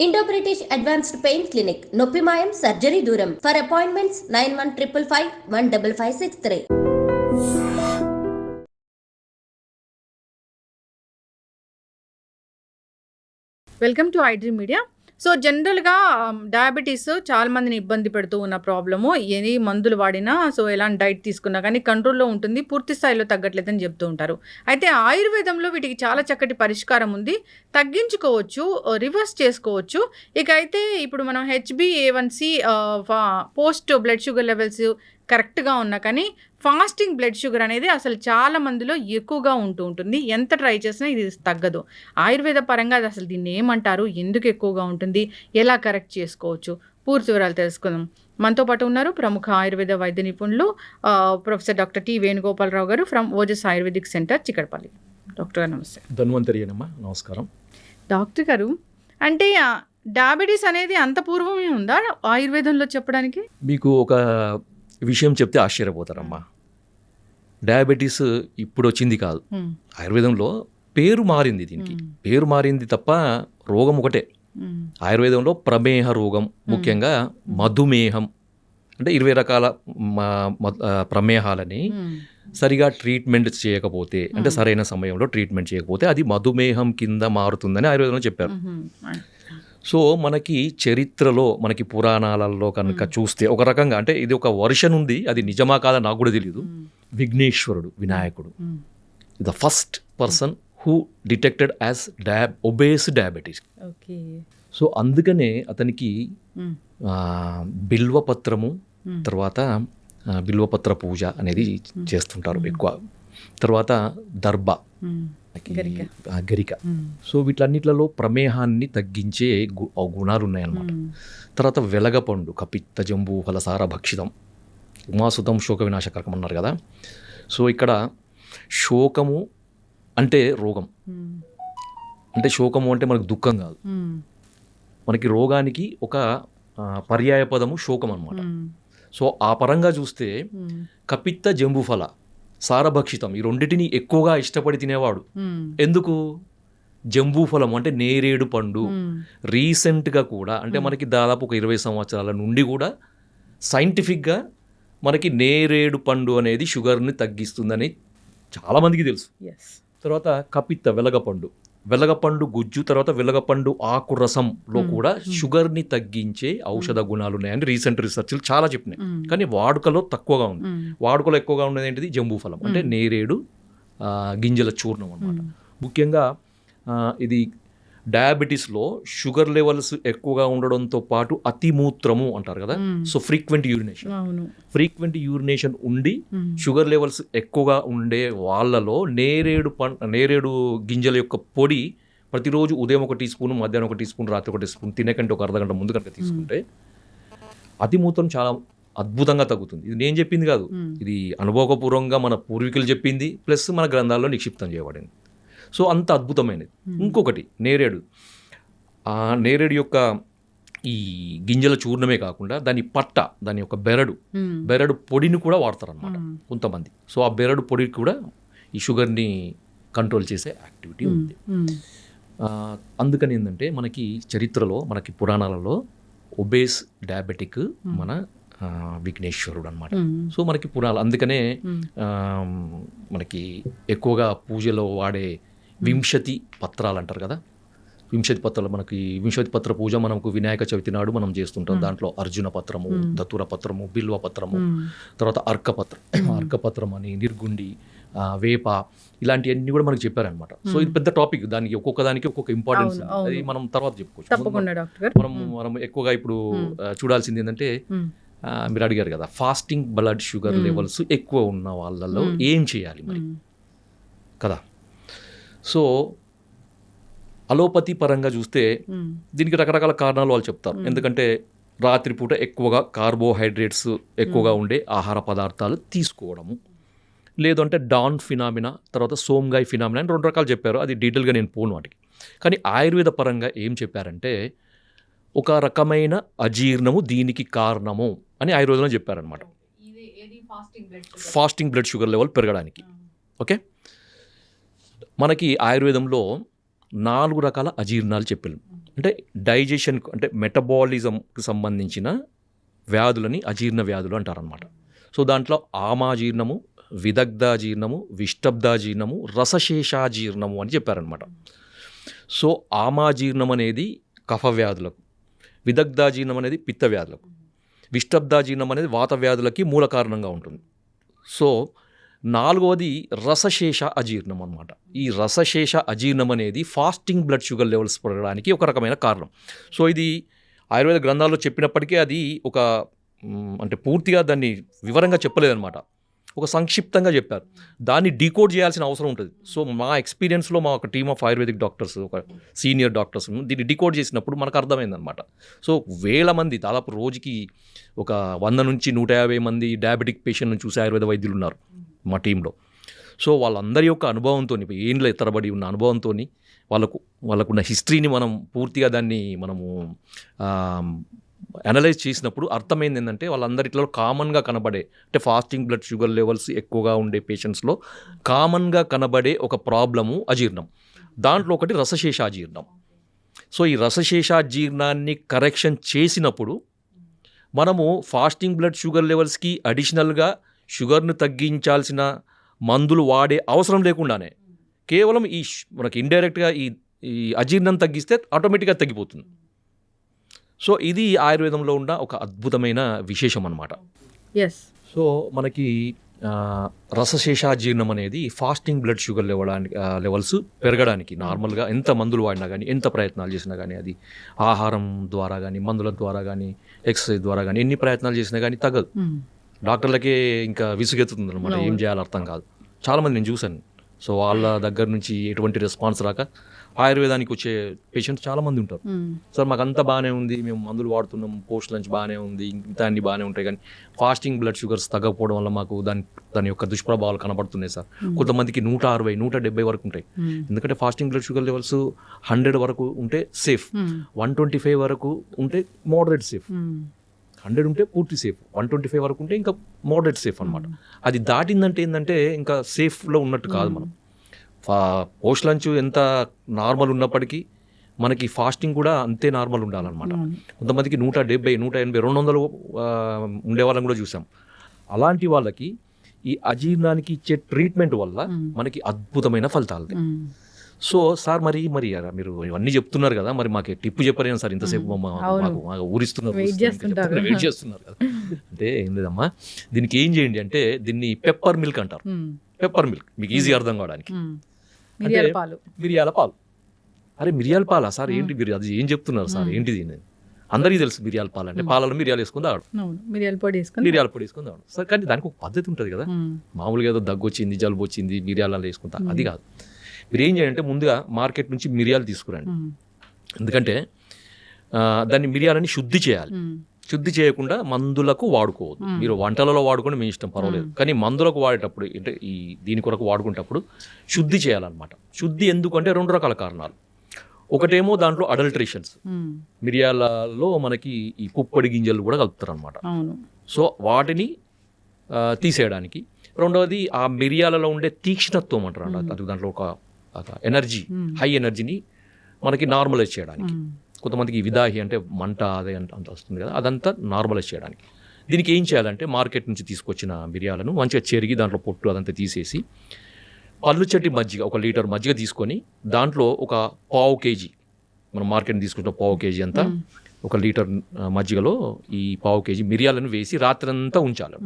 Indo British advanced pain clinic నొప్పి మాయం surgery దూరం. For appointments 9155515563. Welcome to iDream media. So జనరల్గా డయాబెటీస్ చాలా మందిని ఇబ్బంది పెడుతూ ఉన్న ప్రాబ్లము. ఎన్ని మందులు వాడినా, సో ఎలాంటి డైట్ తీసుకున్నా కానీ కంట్రోల్లో ఉంటుంది, పూర్తి స్థాయిలో తగ్గట్లేదని చెప్తూ ఉంటారు. అయితే ఆయుర్వేదంలో వీటికి చాలా చక్కటి పరిష్కారం ఉంది, తగ్గించుకోవచ్చు, రివర్స్ చేసుకోవచ్చు. ఇక అయితే ఇప్పుడు మనం HbA1c post blood sugar levels కరెక్ట్గా ఉన్నా కానీ ఫాస్టింగ్ బ్లడ్ షుగర్ అనేది అసలు చాలా మందిలో ఎక్కువగా ఉంటుంది. ఎంత ట్రై చేసినా ఇది తగ్గదు. ఆయుర్వేద పరంగా అసలు దీన్ని ఏమంటారు, ఎందుకు ఎక్కువగా ఉంటుంది, ఎలా కరెక్ట్ చేసుకోవచ్చు, పూర్తి వివరాలు తెలుసుకుందాం. మనతో పాటు ఉన్నారు ప్రముఖ ఆయుర్వేద వైద్య నిపుణులు ప్రొఫెసర్ డాక్టర్ టి వేణుగోపాలరావు గారు from Ojas ayurvedic centre, Chikkadpally. Doctor గారు నమస్తే. ధన్వంతరియనమ్మా, నమస్కారం. డాక్టర్ గారు, అంటే డయాబెటీస్ అనేది అంత పూర్వమే ఉందా ఆయుర్వేదంలో చెప్పడానికి? మీకు ఒక విషయం చెప్తే ఆశ్చర్యపోతారమ్మా. డయాబెటీస్ ఇప్పుడు వచ్చింది కాదు, ఆయుర్వేదంలో పేరు మారింది. దీనికి పేరు మారింది తప్ప రోగం ఒకటే. ఆయుర్వేదంలో ప్రమేహ రోగం, ముఖ్యంగా మధుమేహం, అంటే 20 రకాల ప్రమేహాలని సరిగా ట్రీట్మెంట్ చేయకపోతే, అంటే సరైన సమయంలో ట్రీట్మెంట్ చేయకపోతే అది మధుమేహం కింద మారుతుందని ఆయుర్వేదంలో చెప్పారు. సో మనకి చరిత్రలో, మనకి పురాణాలలో కనుక చూస్తే ఒక రకంగా, అంటే ఇది ఒక వర్షన్ ఉంది, అది నిజమా కాదా నాకు కూడా తెలియదు. విఘ్నేశ్వరుడు, వినాయకుడు, the first person who detected as obese diabetes. So అందుకనే అతనికి బిల్వపత్రము, తర్వాత బిల్వపత్ర పూజ అనేది చేస్తుంటారు ఎక్కువ. తర్వాత దర్భ, గరిక. సో వీటన్నిట్లలో ప్రమేహాన్ని తగ్గించే గుణాలు ఉన్నాయన్నమాట. తర్వాత వెలగపండు, కపిత్త జంబూ ఫలసార భక్షితం ఉమాసుతం శోక వినాశకరకం అన్నారు కదా. సో ఇక్కడ శోకము అంటే రోగం, అంటే శోకము అంటే మనకు దుఃఖం కాదు, మనకి రోగానికి ఒక పర్యాయ పదము శోకం అన్నమాట. సో ఆ పరంగా చూస్తే కపిత్త జంబూఫల సారభక్షితం, ఈ రెండింటిని ఎక్కువగా ఇష్టపడి తినేవాడు. ఎందుకు? జంబూఫలం అంటే నేరేడు పండు. రీసెంట్గా కూడా, అంటే మనకి దాదాపు ఒక 20 సంవత్సరాల నుండి కూడా సైంటిఫిక్గా మనకి నేరేడు పండు అనేది షుగర్ని తగ్గిస్తుందని చాలామందికి తెలుసు. తర్వాత కపిత్త, వెలగపండు గుజ్జు, తర్వాత వెలగపండు ఆకు రసంలో కూడా షుగర్ని తగ్గించే ఔషధ గుణాలు ఉన్నాయని రీసెంట్ రీసెర్చ్లు చాలా చెప్పినాయి. కానీ వాడుకలో తక్కువగా ఉంది. వాడుకలో ఎక్కువగా ఉన్నది ఏంటిది? జంబూఫలం, అంటే నేరేడు గింజల చూర్ణం అన్నమాట. ముఖ్యంగా ఇది డయాబెటీస్లో షుగర్ లెవెల్స్ ఎక్కువగా ఉండడంతో పాటు అతిమూత్రము అంటారు కదా. సో ఫ్రీక్వెంట్ యూరినేషన్ ఉండి షుగర్ లెవెల్స్ ఎక్కువగా ఉండే వాళ్ళలో నేరేడు గింజల యొక్క పొడి ప్రతిరోజు ఉదయం 1 టీ స్పూన్, మధ్యాహ్నం 1 టీ స్పూన్, రాత్రి 1 టీ స్పూన్, తినేకంటే ఒక అర్ధగంట ముందు కనుక తీసుకుంటే అతిమూత్రం చాలా అద్భుతంగా తగ్గుతుంది. ఇది నేను చెప్పింది కాదు, ఇది అనుభవపూర్వకంగా మన పూర్వీకులు చెప్పింది, ప్లస్ మన గ్రంథాల్లో నిక్షిప్తం చేయబడింది. సో అంత అద్భుతమైనది. ఇంకొకటి నేరేడు, ఆ నేరేడు యొక్క ఈ గింజల చూర్ణమే కాకుండా దాని పట్ట, దాని యొక్క బెరడు పొడిని కూడా వాడతారనమాట కొంతమంది. సో ఆ బెరడు పొడి కూడా ఈ షుగర్ని కంట్రోల్ చేసే యాక్టివిటీ ఉంది. అందుకని ఏంటంటే మనకి చరిత్రలో, మనకి పురాణాలలో ఒబేస్ డయాబెటిక్ మన విఘ్నేశ్వరుడు అనమాట. సో మనకి పురాణాలు, అందుకనే మనకి ఎక్కువగా పూజలో వాడే వింశతి పత్రాలు అంటారు కదా. వింశతి పత్రాలు, మనకి వింశతి పత్ర పూజ మనకు వినాయక చవితి నాడు మనం చేస్తుంటాం. దాంట్లో అర్జున పత్రము, దతుర పత్రము, బిల్వ పత్రము, తర్వాత అర్కపత్రం అని, నిర్గుండి, వేప, ఇలాంటివన్నీ కూడా మనకు చెప్పారనమాట. సో ఇది పెద్ద టాపిక్, దానికి ఒక్కొక్క దానికి ఒక్కొక్క ఇంపార్టెన్స్, అది మనం తర్వాత చెప్పుకోవచ్చు. మనం ఎక్కువగా ఇప్పుడు చూడాల్సింది ఏంటంటే, మీరు అడిగారు కదా ఫాస్టింగ్ బ్లడ్ షుగర్ లెవెల్స్ ఎక్కువ ఉన్న వాళ్ళలో ఏం చేయాలి మరి కదా. సో అలోపతి పరంగా చూస్తే దీనికి రకరకాల కారణాలు వాళ్ళు చెప్తారు. ఎందుకంటే రాత్రిపూట ఎక్కువగా కార్బోహైడ్రేట్స్ ఎక్కువగా ఉండే ఆహార పదార్థాలు తీసుకోవడము, లేదంటే డాన్ ఫినామినా, తర్వాత సోమ్గాయ్ ఫినామినా అని 2 రకాలు చెప్పారు. అది డీటెయిల్గా నేను పోను వాటికి. కానీ ఆయుర్వేద పరంగా ఏం చెప్పారంటే ఒక రకమైన అజీర్ణము దీనికి కారణము అని ఆయుర్వేదంలో చెప్పారనమాట, ఫాస్టింగ్ బ్లడ్ షుగర్ లెవెల్ పెరగడానికి. ఓకే, మనకి ఆయుర్వేదంలో 4 రకాల అజీర్ణాలు చెప్పారు. అంటే డైజెషన్ అంటే మెటబాలిజంకి సంబంధించిన వ్యాధులని అజీర్ణ వ్యాధులు అంటారనమాట. సో దాంట్లో ఆమాజీర్ణము, విదగ్ధాజీర్ణము, విష్టబ్దాజీర్ణము, రసశేషాజీర్ణము అని చెప్పారనమాట. సో ఆమాజీర్ణం అనేది కఫ వ్యాధులకు, విదగ్ధాజీర్ణం అనేది పిత్త వ్యాధులకు, విష్టబ్దాజీర్ణం అనేది వాత వ్యాధులకి మూల కారణంగా ఉంటుంది. సో 4వది రసశేష అజీర్ణం అనమాట. ఈ రసశేష అజీర్ణం అనేది ఫాస్టింగ్ బ్లడ్ షుగర్ లెవెల్స్ పెరగడానికి ఒక రకమైన కారణం. సో ఇది ఆయుర్వేద గ్రంథాల్లో చెప్పినప్పటికీ అది ఒక అంటే పూర్తిగా దాన్ని వివరంగా చెప్పలేదన్నమాట, ఒక సంక్షిప్తంగా చెప్పారు. దాన్ని డీకోడ్ చేయాల్సిన అవసరం ఉంటుంది. సో మా ఎక్స్పీరియన్స్లో మా ఒక టీమ్ ఆఫ్ ఆయుర్వేదిక్ డాక్టర్స్, ఒక సీనియర్ డాక్టర్స్ దీన్ని డీకోడ్ చేసినప్పుడు మనకు అర్థమైందనమాట. సో వేల మంది, దాదాపు రోజుకి ఒక 100 నుంచి 150 మంది డయాబెటిక్ పేషెంట్ని చూసే ఆయుర్వేద వైద్యులు ఉన్నారు మా టీంలో. సో వాళ్ళందరి యొక్క అనుభవంతో, ఏండ్ల తరబడి ఉన్న అనుభవంతో, వాళ్ళకున్న హిస్టరీని మనం పూర్తిగా దాన్ని మనము అనలైజ్ చేసినప్పుడు అర్థమైంది ఏంటంటే వాళ్ళందరిలో కామన్గా కనబడే, అంటే ఫాస్టింగ్ బ్లడ్ షుగర్ లెవెల్స్ ఎక్కువగా ఉండే పేషెంట్స్లో కామన్గా కనబడే ఒక ప్రాబ్లము అజీర్ణం. దాంట్లో ఒకటి రసశేషాజీర్ణం. సో ఈ రసశేషాజీర్ణాన్ని కరెక్షన్ చేసినప్పుడు మనము ఫాస్టింగ్ బ్లడ్ షుగర్ లెవెల్స్కి అడిషనల్గా షుగర్ను తగ్గించాల్సిన మందులు వాడే అవసరం లేకుండానే కేవలం మనకి ఇండైరెక్ట్గా ఈ అజీర్ణం తగ్గిస్తే ఆటోమేటిక్గా తగ్గిపోతుంది. సో ఇది ఆయుర్వేదంలో ఉన్న ఒక అద్భుతమైన విశేషం అన్నమాట. ఎస్. సో మనకి రసశేషాజీర్ణం అనేది ఫాస్టింగ్ బ్లడ్ షుగర్ లెవెల్స్ పెరగడానికి నార్మల్గా ఎంత మందులు వాడినా కానీ, ఎంత ప్రయత్నాలు చేసినా కానీ, అది ఆహారం ద్వారా కానీ, మందుల ద్వారా కానీ, ఎక్సర్సైజ్ ద్వారా కానీ ఎన్ని ప్రయత్నాలు చేసినా కానీ తగ్గదు. డాక్టర్లకే ఇంకా విసుగెత్తుతుంది అనమాట, ఏం చేయాలో అర్థం కాదు. చాలామంది నేను చూశాను. సో వాళ్ళ దగ్గర నుంచి ఎటువంటి రెస్పాన్స్ రాక ఆయుర్వేదానికి వచ్చే పేషెంట్స్ చాలామంది ఉంటారు. సార్ మాకు అంతా బాగానే ఉంది, మేము మందులు వాడుతున్నాం, పోస్ట్ లంచ్ బాగానే ఉంది, ఇంత అన్ని బాగానే ఉంటాయి, కానీ ఫాస్టింగ్ బ్లడ్ షుగర్స్ తగ్గకపోవడం వల్ల మాకు దాని యొక్క దుష్ప్రభావాలు కనబడుతున్నాయి సార్. కొంతమందికి 160, 170 వరకు ఉంటాయి. ఎందుకంటే ఫాస్టింగ్ బ్లడ్ షుగర్ లెవెల్స్ 100 వరకు ఉంటే సేఫ్, 125 వరకు ఉంటే మోడరేట్ సేఫ్, 100 ఉంటే పూర్తి సేఫ్, 125 వరకు ఉంటే ఇంకా మోడరేట్ సేఫ్ అనమాట. అది దాటిందంటే ఏంటంటే ఇంకా సేఫ్లో ఉన్నట్టు కాదు. మనం పోస్ట్ లంచ్ ఎంత నార్మల్ ఉన్నప్పటికీ మనకి ఫాస్టింగ్ కూడా అంతే నార్మల్ ఉండాలన్నమాట. కొంతమందికి 170, 180, 200 ఉండే వాళ్ళని కూడా చూసాం. అలాంటి వాళ్ళకి ఈ అజీర్ణానికి ఇచ్చే ట్రీట్మెంట్ వల్ల మనకి అద్భుతమైన ఫలితాలు. సో సార్ మరి మీరు ఇవన్నీ చెప్తున్నారు కదా, మరి మాకు టిప్పు చెప్పలేను సార్, ఇంతసేపు మాకు ఊరిస్తున్నారు, వెయిట్ చేస్తున్నారు కదా. అంటే ఏం లేదమ్మా, దీనికి ఏం చేయండి అంటే దీన్ని పెప్పర్ మిల్క్ అంటారు. పెప్పర్ మిల్క్ మీకు ఈజీ అర్థం కావడానికి, మిరియాల పాలు. అరే మిరియాల పాలా సార్, ఏంటి మీరు అది ఏం చెప్తున్నారు సార్, ఏంటిది? అందరికీ తెలుసు మిరియాల పాలు అంటే పాలలో మిరియాలు వేసుకుని తాగడం, మిరియాల పొడి వేసుకుని తాగడం సార్. కానీ దానికి ఒక పద్ధతి ఉంటుంది కదా. మామూలుగా ఏదో దగ్గు వచ్చింది, జలుబు వచ్చింది, మిరియాలలో వేసుకుంటా, అది కాదు. మీరు ఏం చేయాలంటే ముందుగా మార్కెట్ నుంచి మిరియాలు తీసుకురండి. ఎందుకంటే దాన్ని మిరియాలని శుద్ధి చేయాలి. శుద్ధి చేయకుండా మందులకు వాడుకోవద్దు. మీరు వంటలలో వాడుకొని మీ ఇష్టం, పర్వాలేదు. కానీ మందులకు వాడేటప్పుడు అంటే దీని కొరకు వాడుకునేటప్పుడు శుద్ధి చేయాలన్నమాట. శుద్ధి ఎందుకంటే 2 రకాల కారణాలు. ఒకటేమో దాంట్లో అడల్ట్రేషన్స్, మిరియాలలో మనకి ఈ పుప్పొడి గింజలు కూడా కలుపుతారు అనమాట. సో వాటిని తీసేయడానికి. రెండవది ఆ మిరియాలలో ఉండే తీక్ష్ణత్వం అంటారు, అది దాంట్లో ఒక ఎనర్జీ, హై ఎనర్జీని మనకి నార్మలైజ్ చేయడానికి. కొంతమందికి విదాహి అంటే మంట అదే అంత వస్తుంది కదా, అదంతా నార్మలైజ్ చేయడానికి. దీనికి ఏం చేయాలంటే మార్కెట్ నుంచి తీసుకొచ్చిన మిరియాలను మంచిగా చెరిగి దాంట్లో పొట్టు అదంతా తీసేసి పల్లుచట్టి మజ్జిగ, 1 లీటర్ మజ్జిగ తీసుకొని దాంట్లో ఒక 1/2 కేజీ, మనం మార్కెట్ తీసుకుంటున్న 1/2 కేజీ అంతా 1 లీటర్ మజ్జిగలో ఈ 1/2 కేజీ మిరియాలను వేసి రాత్రంతా ఉంచాలి.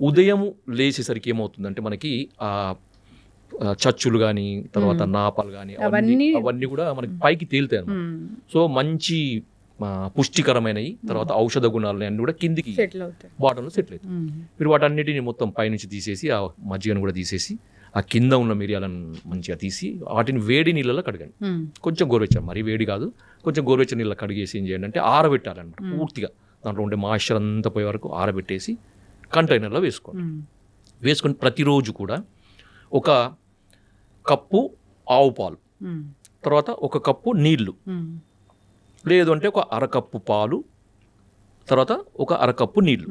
ఉదయం లేచేసరికి ఏమవుతుందంటే మనకి ఆ చచ్చులు కానీ, తర్వాత నాపాలు కానీ అవన్నీ కూడా మనకి పైకి తేలుతాయి అన్నమాట. సో మంచి పుష్టికరమైనవి, తర్వాత ఔషధ గుణాలు అన్నీ కూడా కిందికి బాటంలో సెటిల్ అవుతాయి. మీరు వాటన్నిటిని మొత్తం పైనుంచి తీసేసి ఆ మజ్జిగను కూడా తీసేసి ఆ కింద ఉన్న మిరియాలను మంచిగా తీసి వాటిని వేడి నీళ్ళలో కడగండి. కొంచెం గోరువెచ్చని, మరీ వేడి కాదు, కొంచెం గోరువెచ్చని నీళ్ళలో కడిగేసి ఏం చేయండి అంటే ఆరబెట్టాలన్నమాట. పూర్తిగా దాంట్లో ఉండే మాయిశ్చర్ అంతా పోయే వరకు ఆరబెట్టేసి కంటైనర్లో వేసుకోండి. వేసుకొని ప్రతిరోజు కూడా 1 కప్పు ఆవు పాలు, తర్వాత 1 కప్పు నీళ్లు, లేదు అంటే 1 అరకప్పు పాలు, తర్వాత 1 అరకప్పు నీళ్లు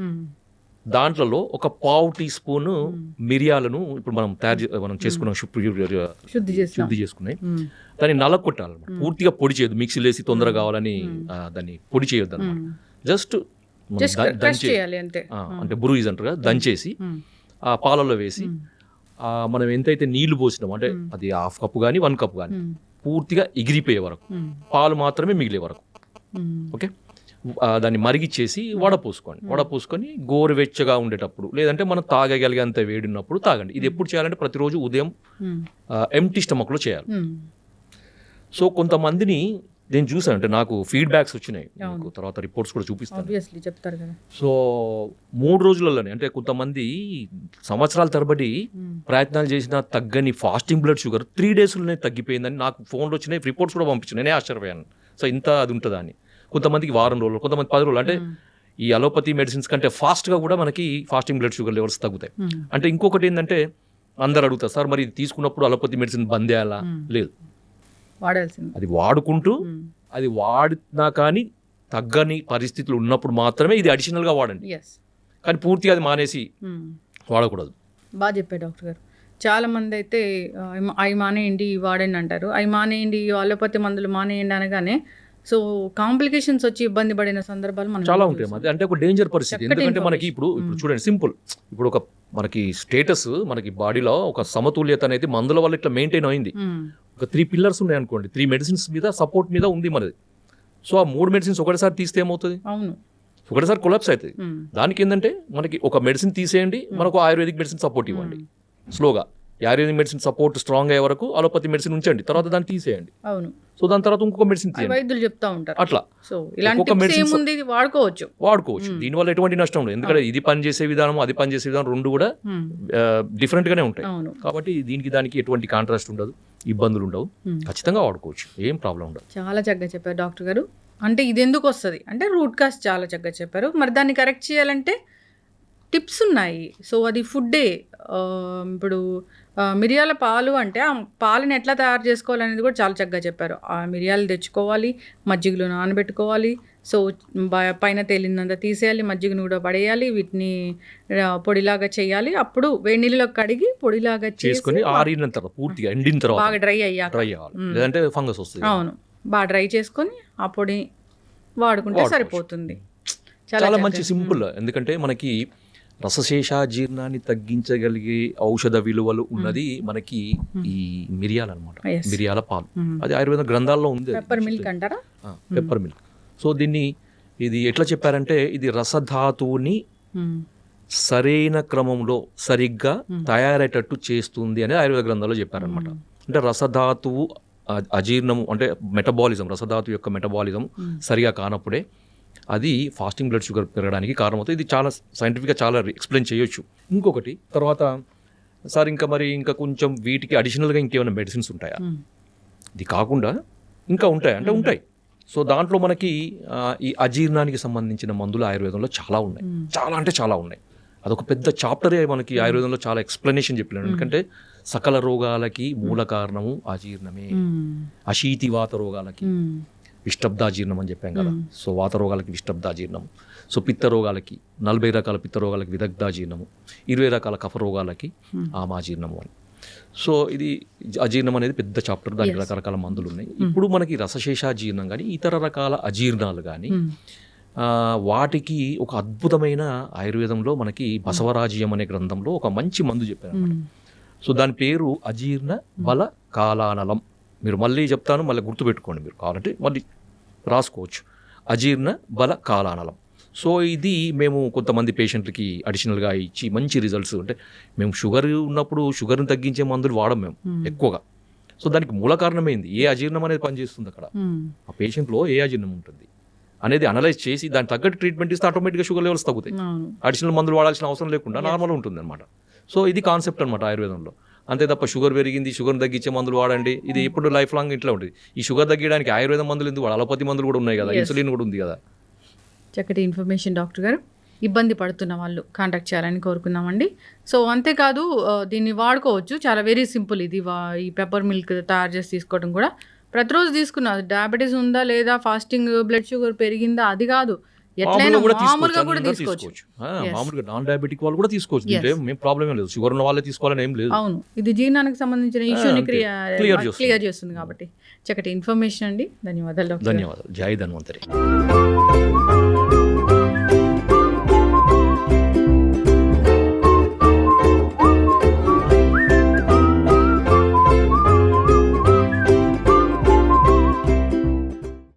దాంట్లో ఒక పావు టీ స్పూన్ మిరియాలను ఇప్పుడు మనం చేసుకున్నాం శుద్ధి చేసుకున్నాయి దాన్ని నలగొట్టాలన్నమాట. పూర్తిగా పొడి చేయొద్దు, మిక్సీలో వేసి తొందరగా కావాలని దాన్ని పొడి చేయొద్దు అనమాట. జస్ట్ అంటే బురుయిజ్ అంటారు కదా, దంచేసి ఆ పాలలో వేసి మనం ఎంతైతే నీళ్లు పోసినాం అంటే అది 1/2 కప్పు కానీ 1 కప్పు కానీ పూర్తిగా ఎగిరిపోయే వరకు, పాలు మాత్రమే మిగిలే వరకు ఓకే, దాన్ని మరిగిచ్చేసి వడపోసుకొని గోరువెచ్చగా ఉండేటప్పుడు లేదంటే మనం తాగగలిగేంత వేడినప్పుడు తాగండి. ఇది ఎప్పుడు చేయాలంటే ప్రతిరోజు ఉదయం ఎంప్టీ స్టమక్లో చేయాలి. సో కొంతమందిని నేను చూసాను, అంటే నాకు ఫీడ్బ్యాక్స్ వచ్చినాయి, తర్వాత రిపోర్ట్స్ కూడా చూపిస్తాను చెప్తారు కదా. సో 3 రోజులలోనే అంటే కొంతమంది సంవత్సరాల తరబడి ప్రయత్నాలు చేసినా తగ్గని ఫాస్టింగ్ బ్లడ్ షుగర్ 3 డేస్లోనే తగ్గిపోయిందని నాకు ఫోన్లో వచ్చినాయి, రిపోర్ట్స్ కూడా పంపించాను. నేనే ఆశ్చర్యపోయాను. సో ఇంత అది ఉంటుందా అని. కొంతమందికి వారం రోజులు, కొంతమంది 10 రోజులు. అంటే ఈ అలోపతి మెడిసిన్స్ కంటే ఫాస్ట్గా కూడా మనకి ఫాస్టింగ్ బ్లడ్ షుగర్ లెవెల్స్ తగ్గుతాయి. అంటే ఇంకొకటి ఏంటంటే అందరు అడుగుతారు, సార్ మరి ఇది తీసుకున్నప్పుడు అలోపతి మెడిసిన్ బంద్ చేయాలా? లేదు, వాడాల్సింది. అది వాడుకుంటూ అది వాడినా కానీ తగ్గని పరిస్థితులు ఉన్నప్పుడు మాత్రమే ఇది అడిషనల్గా వాడండి, కానీ పూర్తిగా అది మానేసి వాడకూడదు. బాగా చెప్పారు డాక్టర్ గారు. చాలా మంది అయితే అవి మానేయండి వాడండి అంటారు, అవి మానేయండి అలోపతి మందులు మానేయండి అనగానే సో కాంప్లికేషన్స్ వచ్చి ఇబ్బంది పడిన సందర్భాలు మనం చాలా ఉంటాయి. అది అంటే ఒక డేంజర్ పరిస్థితి. ఎందుకంటే మనకి ఇప్పుడు చూడండి, సింపుల్, ఇప్పుడు ఒక మనకి స్టేటస్, మనకి బాడీలో ఒక సమతుల్యత అనేది మందుల వల్ల ఇట్లా మెయింటైన్ అయింది. ఒక 3 పిల్లర్స్ ఉన్నాయి అనుకోండి, 3 మెడిసిన్స్ మీద సపోర్ట్ మీద ఉంది మనది. సో ఆ 3 మెడిసిన్స్ ఒకటిసారి తీస్తే ఏమవుతుంది? ఒకటిసారి కొలాప్స్ అవుతుంది. దానికి ఏంటంటే మనకి ఒక మెడిసిన్ తీసేయండి, మనకు ఆయుర్వేదిక్ మెడిసిన్ సపోర్ట్ ఇవ్వండి స్లోగా. ఆయుర్వేదిక్ మెడిసిన్ సపోర్ట్ స్ట్రాంగ్ అయ్యే వరకు అలోపతి మెడిసిన్ ఉంచండి, తర్వాత దాన్ని తీసేయండి. సో దాని తర్వాత ఇంకొక మెడిసిన్ తీయండి. వైద్యులు చెప్తా ఉంటారు అట్లా. సో ఇలాంటి మెడిసిన్ వాడుకోవచ్చు. దీనివల్ల ఎటువంటి నష్టం ఉండదు. ఎందుకంటే ఇది పనిచేసే విధానం, అది పనిచేసే విధానం రెండు కూడా డిఫరెంట్ గానే ఉంటాయి. కాబట్టి దీనికి దానికి ఎటువంటి కాంట్రాస్ట్ ఉండదు, ఇబ్బందులు ఉండవు, ఖచ్చితంగా వాడుకోవచ్చు, ఏం ప్రాబ్లం ఉండదు. చాలా చక్కగా చెప్పారు డాక్టర్ గారు. అంటే ఇది ఎందుకు వస్తుంది అంటే రూట్ కాజ్ చాలా చక్కగా చెప్పారు. మరి దాన్ని కరెక్ట్ చేయాలంటే టిప్స్ ఉన్నాయి. సో అది ఫుడ్డే. ఇప్పుడు మిరియాల పాలు అంటే ఆ పాలని ఎట్లా తయారు చేసుకోవాలనేది కూడా చాలా చక్కగా చెప్పారు. ఆ మిరియాలు తెచ్చుకోవాలి, మజ్జిగలో నానబెట్టుకోవాలి, సో పైన తేలినంత తీసేయాలి, మజ్జిగను కూడా పడేయాలి, వీటిని పొడిలాగా చేయాలి, అప్పుడు వేడి నీళ్ళలో కడిగి పొడిలాగా చేసుకొని ఆరిన తర్వాత పూర్తిగా ఎండిన తర్వాత బాగా డ్రై అయ్యాక, లేదంటే ఫంగస్ వస్తుంది. అవును, బాగా డ్రై చేసుకొని ఆ పొడి వాడుకుంటే సరిపోతుంది. చాలా మంచి సింపుల్. ఎందుకంటే మనకి రసశేషాజీర్ణాన్ని తగ్గించగలిగే ఔషధ విలువలు ఉన్నది మనకి ఈ మిరియాలు అనమాట, మిరియాల పాలు. అది ఆయుర్వేద గ్రంథాల్లో ఉంది, పెప్పర్ మిల్క్ అంటారా, పెప్పర్ మిల్క్. సో దీన్ని ఇది ఎట్లా చెప్పారంటే ఇది రసధాతువుని సరైన క్రమంలో సరిగ్గా తయారయ్యేటట్టు చేస్తుంది అని ఆయుర్వేద గ్రంథాల్లో చెప్పారనమాట. అంటే రసధాతువు అజీర్ణము అంటే మెటబాలిజం, రసధాతు యొక్క మెటబాలిజం సరిగా కానప్పుడే అది ఫాస్టింగ్ బ్లడ్ షుగర్ పెరగడానికి కారణమవుతుంది. ఇది చాలా సైంటిఫిక్గా చాలా ఎక్స్ప్లెయిన్ చేయొచ్చు. ఇంకొకటి తర్వాత సార్ ఇంకా కొంచెం వీటికి అడిషనల్గా ఇంకేమైనా మెడిసిన్స్ ఉంటాయా? ఇది కాకుండా ఇంకా ఉంటాయి అంటే ఉంటాయి. సో దాంట్లో మనకి ఈ అజీర్ణానికి సంబంధించిన మందులు ఆయుర్వేదంలో చాలా ఉన్నాయి, చాలా అంటే చాలా ఉన్నాయి. అదొక పెద్ద చాప్టరే మనకి ఆయుర్వేదంలో చాలా ఎక్స్ప్లెనేషన్ చెప్పినాడు. ఎందుకంటే సకల రోగాలకి మూల కారణము అజీర్ణమే. అశీతివాత రోగాలకి విష్టబ్దాజీర్ణం అని చెప్పాం కదా, సో వాత రోగాలకి విష్టబ్దాజీర్ణం, సో పిత్త రోగాలకి 40 రకాల పిత్త రోగాలకి విదగ్ధాజీర్ణము, 20 రకాల కఫ రోగాలకి ఆమాజీర్ణము అని. సో ఇది అజీర్ణం అనేది పెద్ద చాప్టర్, దానికి రకరకాల మందులు ఉన్నాయి. ఇప్పుడు మనకి రసశేషాజీర్ణం కానీ ఇతర రకాల అజీర్ణాలు కానీ వాటికి ఒక అద్భుతమైన ఆయుర్వేదంలో మనకి బసవరాజ్యం అనే గ్రంథంలో ఒక మంచి మందు చెప్పారు. సో దాని పేరు అజీర్ణ బల కాలానలం. మీరు మళ్ళీ చెప్తాను, మళ్ళీ గుర్తుపెట్టుకోండి, మీరు కావాలంటే మళ్ళీ రాసుకోవచ్చు. అజీర్ణ బల కాలానలం. సో ఇది మేము కొంతమంది పేషెంట్లకి అడిషనల్గా ఇచ్చి మంచి రిజల్ట్స్. అంటే మేము షుగర్ ఉన్నప్పుడు షుగర్ని తగ్గించే మందులు వాడం మేము ఎక్కువగా. సో దానికి మూల కారణమైంది ఏ అజీర్ణం అనేది పనిచేస్తుంది అక్కడ, ఆ పేషెంట్లో ఏ అజీర్ణం ఉంటుంది అనేది అనలైజ్ చేసి దానికి తగ్గట్టు ట్రీట్మెంట్ ఇస్తే ఆటోమేటిక్గా షుగర్ లెవెల్స్ తగ్గుతాయి. అడిషనల్ మందులు వాడాల్సిన అవసరం లేకుండా నార్మల్ ఉంటుంది అనమాట. సో ఇది కాన్సెప్ట్ అనమాట ఆయుర్వేదంలో. అంతే తప్ప షుగర్ పెరిగింది, షుగర్ని తగ్గించే మందులు వాడండి, ఇది ఎప్పుడు లైఫ్ లాంగ్ ఇట్లా ఉంటుంది. ఈ షుగర్ తగ్గడానికి ఆయుర్వేద మందులు ఎందుకు, అలోపతి మందులు కూడా ఉన్నాయి కదా, ఇన్సులిన్ కూడా ఉంది కదా. చక్కటి ఇన్ఫర్మేషన్ డాక్టర్ గారు. ఇబ్బంది పడుతున్న వాళ్ళు కాంటాక్ట్ చేయాలని కోరుకున్నామండి. సో అంతేకాదు దీన్ని వాడుకోవచ్చు, చాలా వెరీ సింపుల్. ఇది ఈ పెప్పర్ మిల్క్ తయారు చేసి తీసుకోవడం కూడా ప్రతిరోజు తీసుకున్నా, డయాబెటీస్ ఉందా లేదా, ఫాస్టింగ్ బ్లడ్ షుగర్ పెరిగిందా అది కాదు, ఎట్లయినా కూడా మామూలుగా కూడా అందరూ తీసుకోవచ్చు. మామూలుగా నాన్ డయాబెటిక్ వాళ్ళు కూడా తీసుకోవచ్చు. దీంట్లో మేము ప్రాబ్లం ఏం లేదు, షుగర్ ఉన్న వాళ్ళే తీసుకోవాలని ఏం లేదు. అవును, ఇది జీర్ణానికి సంబంధించిన ఇష్యూని clear చేస్తుంది. క్లియర్ చేస్తుంది కాబట్టి చక్కటి ఇన్ఫర్మేషన్ అండి. ధన్యవాదాలు డాక్టర్. ధన్యవాదాలు. జై ధన్వంతరి.